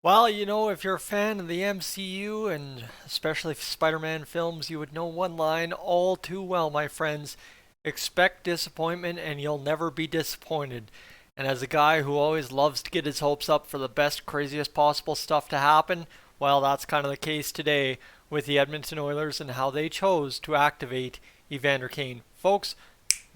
Well, if you're a fan of the MCU and especially Spider-Man films, you would know one line all too well, my friends. Expect disappointment and you'll never be disappointed. And as a guy who always loves to get his hopes up for the best, craziest possible stuff to happen, well, that's kind of the case today with the Edmonton Oilers and how they chose to activate Evander Kane. Folks,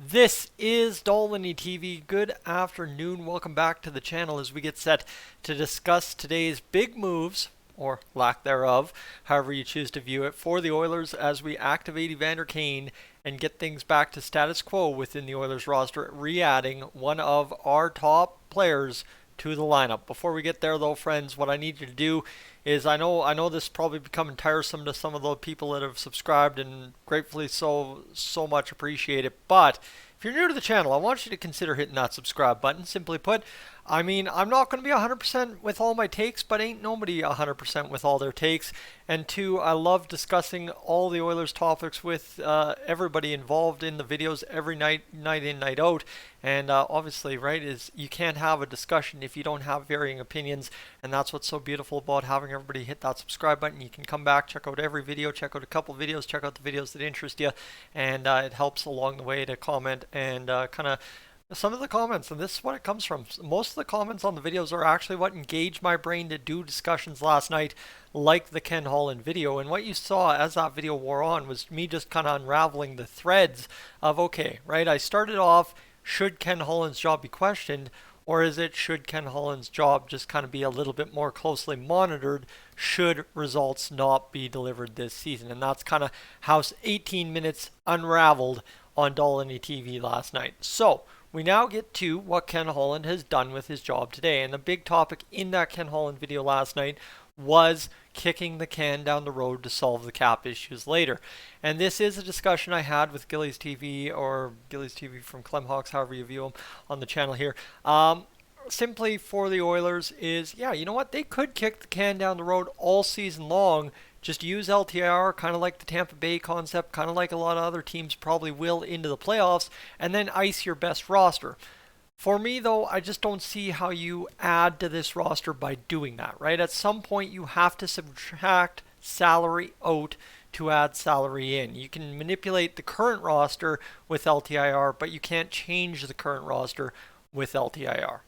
this is Additonally TV. Good afternoon. Welcome back to the channel as we get set to discuss today's big moves, or lack thereof, however you choose to view it, for the Oilers as we activate Evander Kane and get things back to status quo within the Oilers roster, re-adding one of our top players to the lineup. Before we get there though, friends, what I need you to do is I know this is probably becoming tiresome to some of the people that have subscribed, and gratefully so much appreciate it. But if you're new to the channel, I want you to consider hitting that subscribe button. Simply put, I mean, I'm not going to be 100% with all my takes, but ain't nobody 100% with all their takes. And two, I love discussing all the Oilers topics with everybody involved in the videos every night in, night out. And obviously, right, is you can't have a discussion if you don't have varying opinions. And that's what's so beautiful about having everybody hit that subscribe button. You can come back, check out every video, check out a couple videos, check out the videos that interest you. And it helps along the way to comment and kind of some of the comments, and this is what it comes from. Most of the comments on the videos are actually what engaged my brain to do discussions last night, like the Ken Holland video. And what you saw as that video wore on was me just kind of unraveling the threads of, okay, right, I started off, should Ken Holland's job be questioned? Or is it, should Ken Holland's job just kind of be a little bit more closely monitored should results not be delivered this season? And that's kind of how 18 minutes unraveled on Additonally TV last night. So we now get to what Ken Holland has done with his job today. And the big topic in that Ken Holland video last night was kicking the can down the road to solve the cap issues later. And this is a discussion I had with Gillies TV, or Gillies TV from Clemhawks, however you view them on the channel here. Simply for the Oilers is, yeah, you know what? They could kick the can down the road all season long. Just use LTIR, kind of like the Tampa Bay concept, kind of like a lot of other teams probably will into the playoffs, and then ice your best roster. For me, though, I just don't see how you add to this roster by doing that, right? At some point, you have to subtract salary out to add salary in. You can manipulate the current roster with LTIR, but you can't change the current roster with LTIR.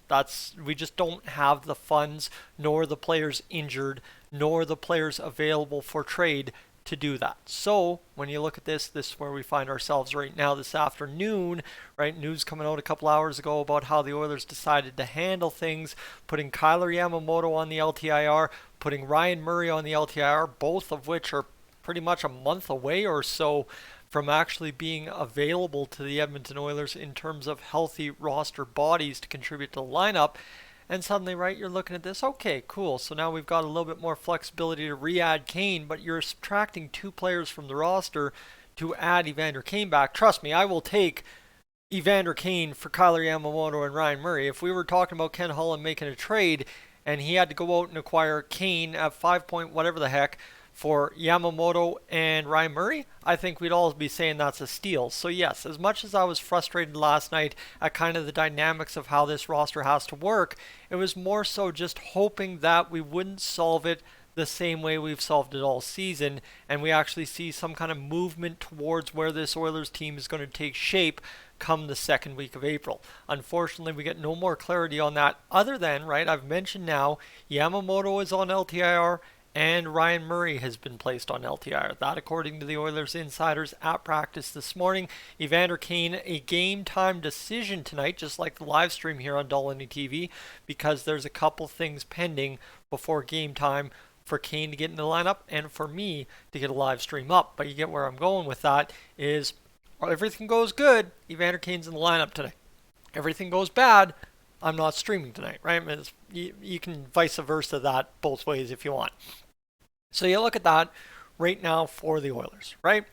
We just don't have the funds, nor the players injured, nor the players available for trade to do that. So when you look at this is where we find ourselves right now this afternoon, right? News coming out a couple hours ago about how the Oilers decided to handle things, putting Kyler Yamamoto on the LTIR, putting Ryan Murray on the LTIR, both of which are pretty much a month away or so from actually being available to the Edmonton Oilers in terms of healthy roster bodies to contribute to the lineup. And suddenly, right, you're looking at this, okay, cool. So now we've got a little bit more flexibility to re-add Kane, but you're subtracting two players from the roster to add Evander Kane back. Trust me, I will take Evander Kane for Kyler Yamamoto and Ryan Murray. If we were talking about Ken Holland making a trade and he had to go out and acquire Kane at 5 point whatever the heck for Yamamoto and Ryan Murray, I think we'd all be saying that's a steal. So yes, as much as I was frustrated last night at kind of the dynamics of how this roster has to work, it was more so just hoping that we wouldn't solve it the same way we've solved it all season, and we actually see some kind of movement towards where this Oilers team is going to take shape come the second week of April. Unfortunately, we get no more clarity on that other than, right, I've mentioned now, Yamamoto is on LTIR, and Ryan Murray has been placed on LTIR. That, according to the Oilers insiders at practice this morning. Evander Kane, a game time decision tonight, just like the live stream here on Additonally TV, because there's a couple things pending before game time for Kane to get in the lineup and for me to get a live stream up. But you get where I'm going with that is, well, everything goes good, Evander Kane's in the lineup today. Everything goes bad, I'm not streaming tonight, right? You can vice versa that both ways if you want. So you look at that right now for the Oilers, right?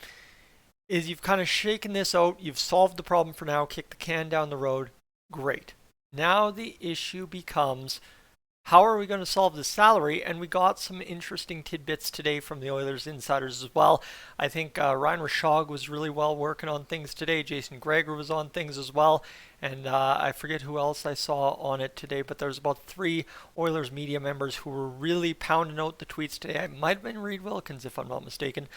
Is you've kind of shaken this out, you've solved the problem for now, kicked the can down the road, great. Now the issue becomes, How are we going to solve the salary? And we got some interesting tidbits today from the Oilers insiders as well. I think Ryan Rishaug was really well working on things today. Jason Greger was on things as well. And I forget who else I saw on it today, but there's about 3 Oilers media members who were really pounding out the tweets today. It might have been Reed Wilkins, if I'm not mistaken.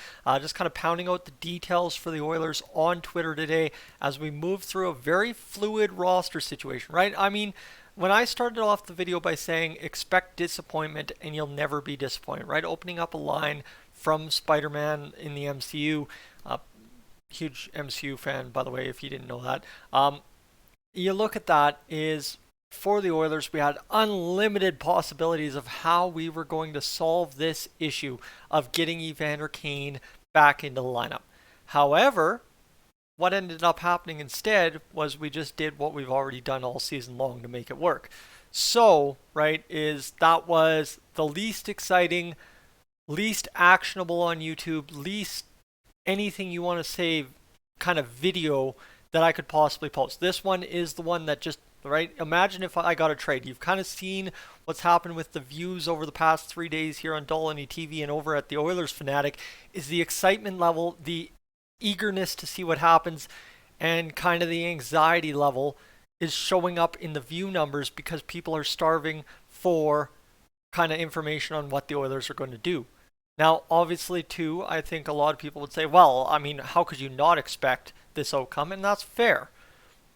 Just kind of pounding out the details for the Oilers on Twitter today as we move through a very fluid roster situation, right? I mean, when I started off the video by saying expect disappointment and you'll never be disappointed, right? Opening up a line from Spider-Man in the MCU. Huge MCU fan, by the way, if you didn't know that. You look at that is for the Oilers, we had unlimited possibilities of how we were going to solve this issue of getting Evander Kane back into the lineup. However, what ended up happening instead was we just did what we've already done all season long to make it work. So, right, that was the least exciting, least actionable on YouTube, least anything you want to say kind of video that I could possibly post. This one is the one that just, right, imagine if I got a trade. You've kind of seen what's happened with the views over the past 3 days here on Additonally TV and over at the Oilers Fanatic, is the excitement level, the eagerness to see what happens, and kind of the anxiety level is showing up in the view numbers because people are starving for kind of information on what the Oilers are going to do. Now, obviously, too, I think a lot of people would say, well, I mean, how could you not expect this outcome? And that's fair.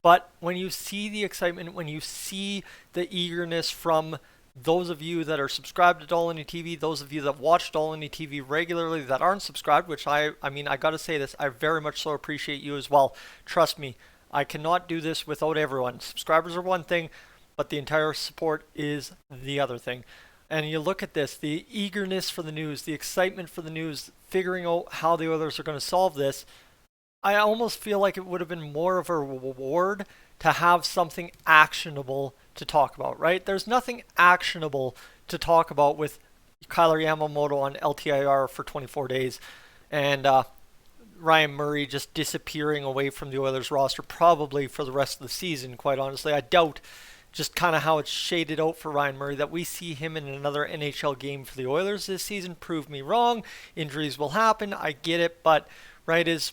But when you see the excitement, when you see the eagerness from those of you that are subscribed to Additonally TV, those of you that watch Additonally TV regularly that aren't subscribed, which I mean, I got to say this, I very much so appreciate you as well. Trust me, I cannot do this without everyone. Subscribers are one thing, but the entire support is the other thing. And you look at this, the eagerness for the news, the excitement for the news, figuring out how the Oilers are going to solve this. I almost feel like it would have been more of a reward to have something actionable to talk about, right? There's nothing actionable to talk about with Kyler Yamamoto on LTIR for 24 days and Ryan Murray just disappearing away from the Oilers roster probably for the rest of the season, quite honestly. I doubt just kind of how it's shaded out for Ryan Murray that we see him in another NHL game for the Oilers this season. Prove me wrong. Injuries will happen. I get it, but right is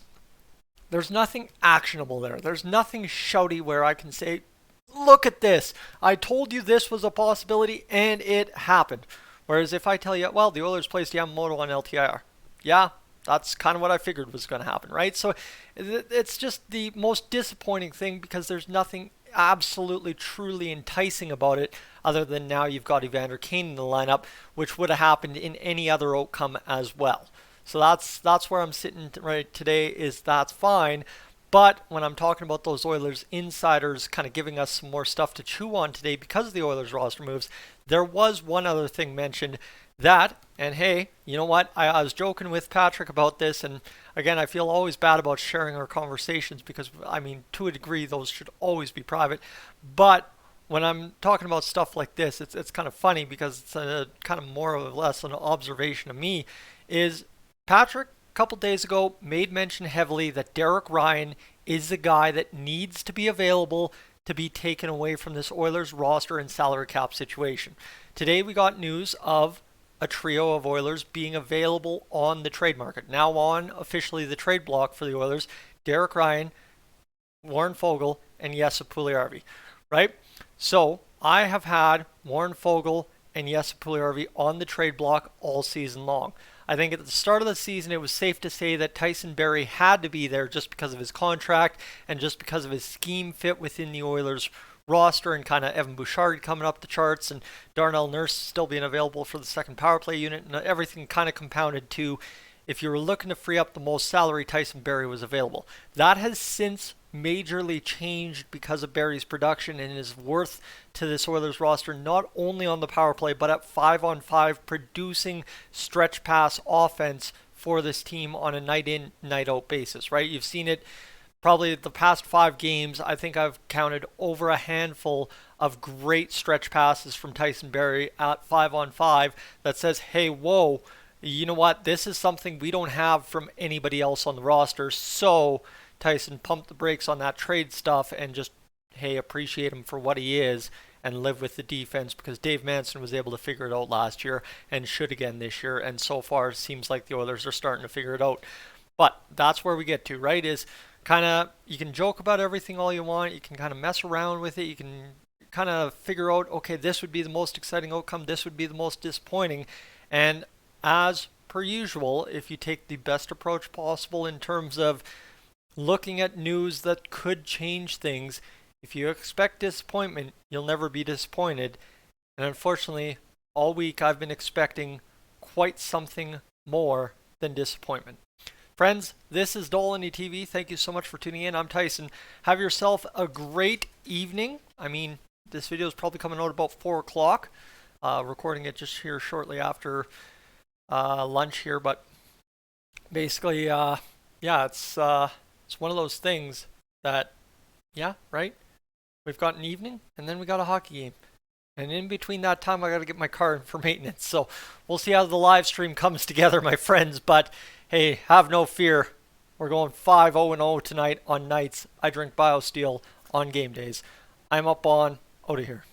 there's nothing actionable there. There's nothing shouty where I can say, look at this. I told you this was a possibility and it happened. Whereas if I tell you, well, the Oilers placed Yamamoto on LTIR. Yeah, that's kind of what I figured was going to happen, right? So it's just the most disappointing thing because there's nothing absolutely truly enticing about it other than now you've got Evander Kane in the lineup, which would have happened in any other outcome as well. So that's where I'm sitting right today, is that's fine. But when I'm talking about those Oilers insiders kind of giving us some more stuff to chew on today because of the Oilers roster moves, there was one other thing mentioned that, and hey, you know what? I was joking with Patrick about this, and again, I feel always bad about sharing our conversations because, I mean, to a degree, those should always be private. But when I'm talking about stuff like this, it's kind of funny because it's a kind of more or less an observation of me, is Patrick, a couple days ago, made mention heavily that Derek Ryan is the guy that needs to be available to be taken away from this Oilers roster and salary cap situation. Today we got news of a trio of Oilers being available on the trade market. Now on officially the trade block for the Oilers, Derek Ryan, Warren Foegele, and Jesse Puljujarvi, right? So I have had Warren Foegele and Jesse Puljujarvi on the trade block all season long. I think at the start of the season, it was safe to say that Tyson Barrie had to be there just because of his contract and just because of his scheme fit within the Oilers roster, and kind of Evan Bouchard coming up the charts and Darnell Nurse still being available for the second power play unit, and everything kind of compounded to, if you were looking to free up the most salary, Tyson Barrie was available. That has since majorly changed because of Barrie's production and his worth to this Oilers roster, not only on the power play, but at 5-on-5 producing stretch pass offense for this team on a night in, night out basis, right? You've seen it probably the past 5 games. I think I've counted over a handful of great stretch passes from Tyson Barrie at 5-on-5 that says, hey, whoa, you know what? This is something we don't have from anybody else on the roster. So Tyson, pump the brakes on that trade stuff and just, hey, appreciate him for what he is and live with the defense, because Dave Manson was able to figure it out last year and should again this year. And so far, it seems like the Oilers are starting to figure it out. But that's where we get to, right? Is kind of, you can joke about everything all you want. You can kind of mess around with it. You can kind of figure out, okay, this would be the most exciting outcome. This would be the most disappointing. And as per usual, if you take the best approach possible in terms of looking at news that could change things, if you expect disappointment, you'll never be disappointed. And unfortunately, all week I've been expecting quite something more than disappointment. Friends, this is Additonally TV. Thank you so much for tuning in. I'm Tyson. Have yourself a great evening. I mean, this video is probably coming out about 4 o'clock. Recording it just here shortly after lunch here. But basically, yeah, it's one of those things that, yeah, right? We've got an evening, and then we got a hockey game. And in between that time, I got to get my car in for maintenance. So we'll see how the live stream comes together, my friends. But hey, have no fear. We're going 5-0-0 tonight on nights. I drink BioSteel on game days. I'm up on out of here.